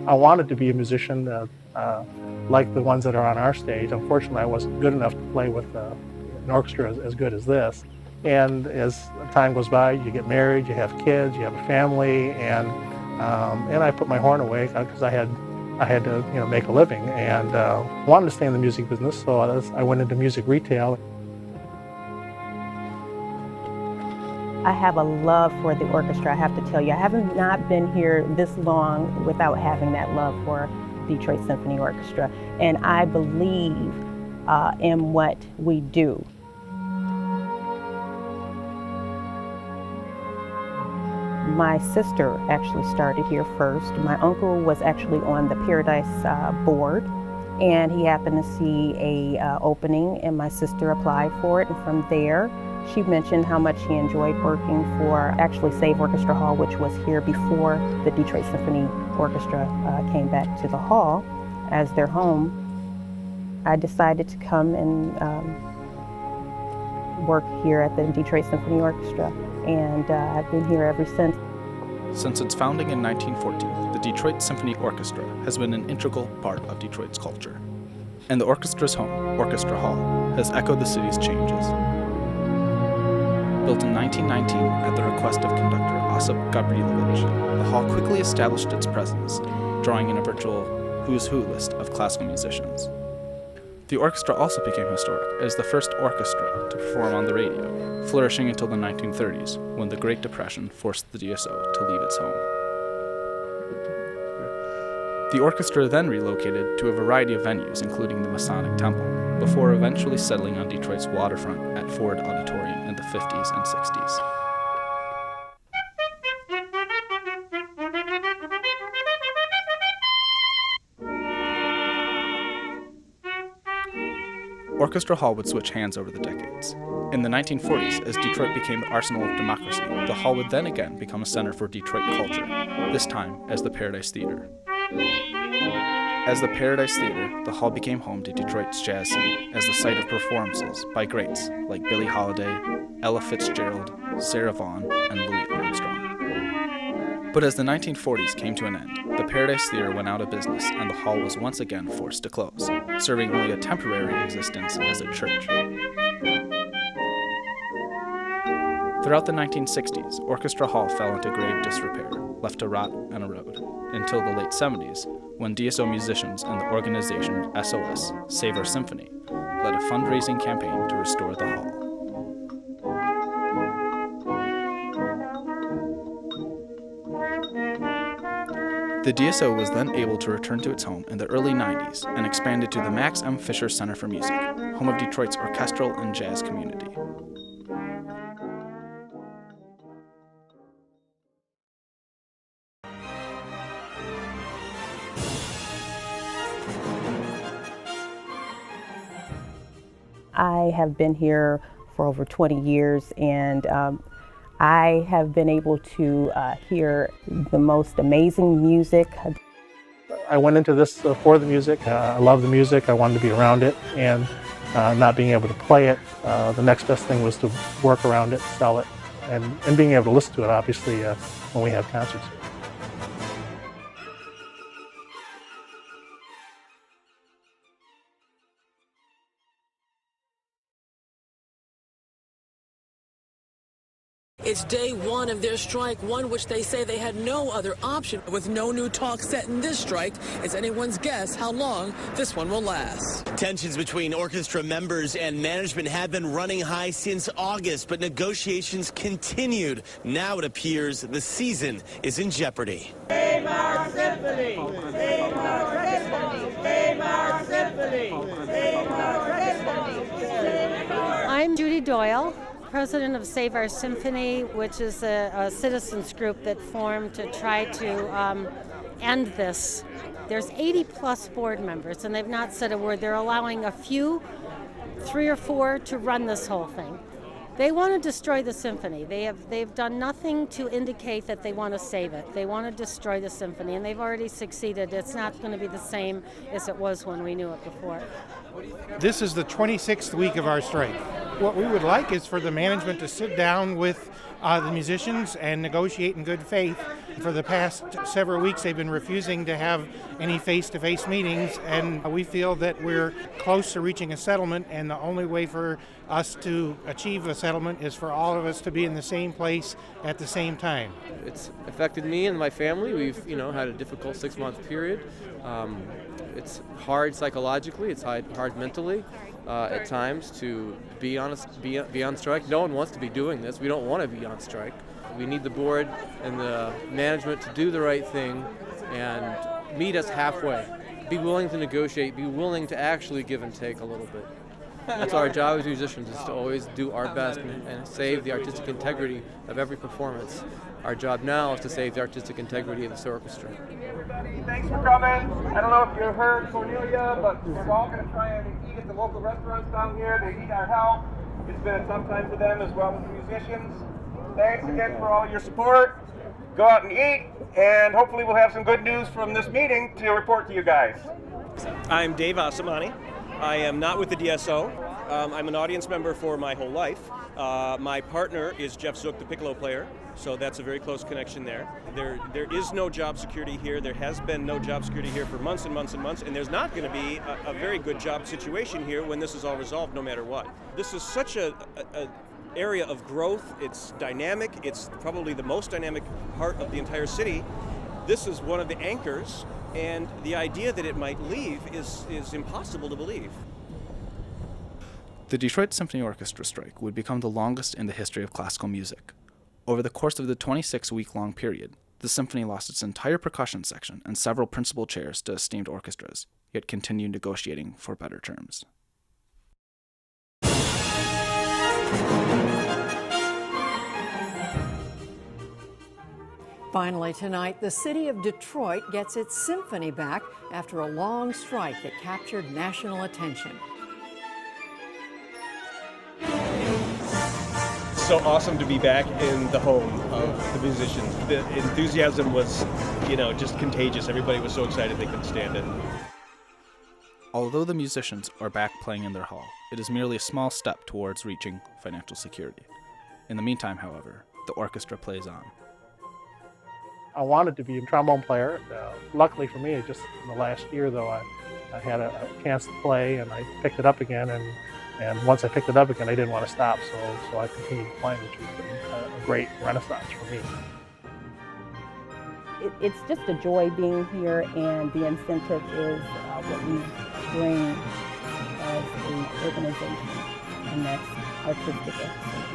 I wanted to be a musician like the ones that are on our stage. Unfortunately, I wasn't good enough to play with an orchestra as good as this. And as time goes by, you get married, you have kids, you have a family, and I put my horn away because I had to make a living, and wanted to stay in the music business, so I went into music retail. I have a love for the orchestra, I have to tell you. I haven't not been here this long without having that love for Detroit Symphony Orchestra, and I believe in what we do. My sister actually started here first. My uncle was actually on the Paradise board, and he happened to see a opening, and my sister applied for it, and from there she mentioned how much she enjoyed working for actually Save Orchestra Hall, which was here before the Detroit Symphony Orchestra came back to the hall as their home. I decided to come and work here at the Detroit Symphony Orchestra, and I've been here ever since. Since its founding in 1914, the Detroit Symphony Orchestra has been an integral part of Detroit's culture. And the orchestra's home, Orchestra Hall, has echoed the city's changes. Built in 1919 at the request of conductor Osip Gavrilovich, the hall quickly established its presence, drawing in a virtual who's who list of classical musicians. The orchestra also became historic as the first orchestra to perform on the radio, flourishing until the 1930s, when the Great Depression forced the DSO to leave its home. The orchestra then relocated to a variety of venues, including the Masonic Temple, before eventually settling on Detroit's waterfront at Ford Auditorium in the 50s and 60s. Orchestra Hall would switch hands over the decades. In the 1940s, as Detroit became the arsenal of democracy, the hall would then again become a center for Detroit culture, this time as the Paradise Theater. As the Paradise Theater, the hall became home to Detroit's jazz scene as the site of performances by greats like Billie Holiday, Ella Fitzgerald, Sarah Vaughan, and Louis Armstrong. But as the 1940s came to an end, the Paradise Theater went out of business and the hall was once again forced to close, serving only a temporary existence as a church. Throughout the 1960s, Orchestra Hall fell into grave disrepair, left to rot and erode, until the late 70s, when DSO musicians and the organization SOS, Save Our Symphony, led a fundraising campaign to restore the hall. The DSO was then able to return to its home in the early 90s and expanded to the Max M. Fisher Center for Music, home of Detroit's orchestral and jazz community. I have been here for over 20 years, and I have been able to hear the most amazing music. I went into this for the music. I love the music. I wanted to be around it, and not being able to play it, the next best thing was to work around it, sell it, and being able to listen to it, obviously, when we have concerts. It's day one of their strike, one which they say they had no other option. With no new talks set in this strike, it's anyone's guess how long this one will last. Tensions between orchestra members and management have been running high since August, but negotiations continued. Now it appears the season is in jeopardy. Save our symphony! Save our symphony! Save our symphony! Save our symphony! I'm Judy Doyle, president of Save Our Symphony, which is a citizens group that formed to try to end this. There's 80 plus board members, and they've not said a word. They're allowing a few, 3 or 4, to run this whole thing. They want to destroy the symphony. They've done nothing to indicate that they want to save it. They want to destroy the symphony, and they've already succeeded. It's not going to be the same as it was when we knew it before. This is the 26th week of our strike. What we would like is for the management to sit down with the musicians and negotiate in good faith For the past several weeks, they've been refusing to have any face-to-face meetings, and we feel that we're close to reaching a settlement, and the only way for us to achieve a settlement is for all of us to be in the same place at the same time. It's affected me and my family. We've, had a difficult 6-month period. It's hard psychologically. It's hard mentally at times to be on strike. No one wants to be doing this. We don't want to be on strike. We need the board and the management to do the right thing and meet us halfway. Be willing to negotiate. Be willing to actually give and take a little bit. That's our job as musicians, is to always do our best and save the artistic integrity of every performance. Our job now is to save the artistic integrity of this orchestra. Everybody, thanks for coming. I don't know if you heard Cornelia, but we're all going to try and eat at the local restaurants down here. They need our help. It's been a tough time for them as well as the musicians. Thanks again for all your support. Go out and eat, and hopefully we'll have some good news from this meeting to report to you guys. I'm Dave Asamani. I am not with the DSO. I'm an audience member for my whole life. My partner is Jeff Zook, the piccolo player, so that's a very close connection there. There is no job security here. There has been no job security here for months and months and months, and there's not going to be a very good job situation here when this is all resolved, no matter what. This is such a area of growth. It's dynamic. It's probably the most dynamic part of the entire city. This is one of the anchors, and the idea that it might leave is impossible to believe. The Detroit Symphony Orchestra strike would become the longest in the history of classical music. Over the course of the 26-week-long period, the symphony lost its entire percussion section and several principal chairs to esteemed orchestras, yet continued negotiating for better terms. Finally tonight, the city of Detroit gets its symphony back after a long strike that captured national attention. So awesome to be back in the home of the musicians. The enthusiasm was, just contagious. Everybody was so excited they couldn't stand it. Although the musicians are back playing in their hall, it is merely a small step towards reaching financial security. In the meantime, however, the orchestra plays on. I wanted to be a trombone player. Luckily for me, just in the last year, though, I had a chance to play, and I picked it up again. And once I picked it up again, I didn't want to stop, so I continued playing, which has been a great renaissance for me. It's just a joy being here, and the incentive is what we bring as an organization, and that's artistic excellence.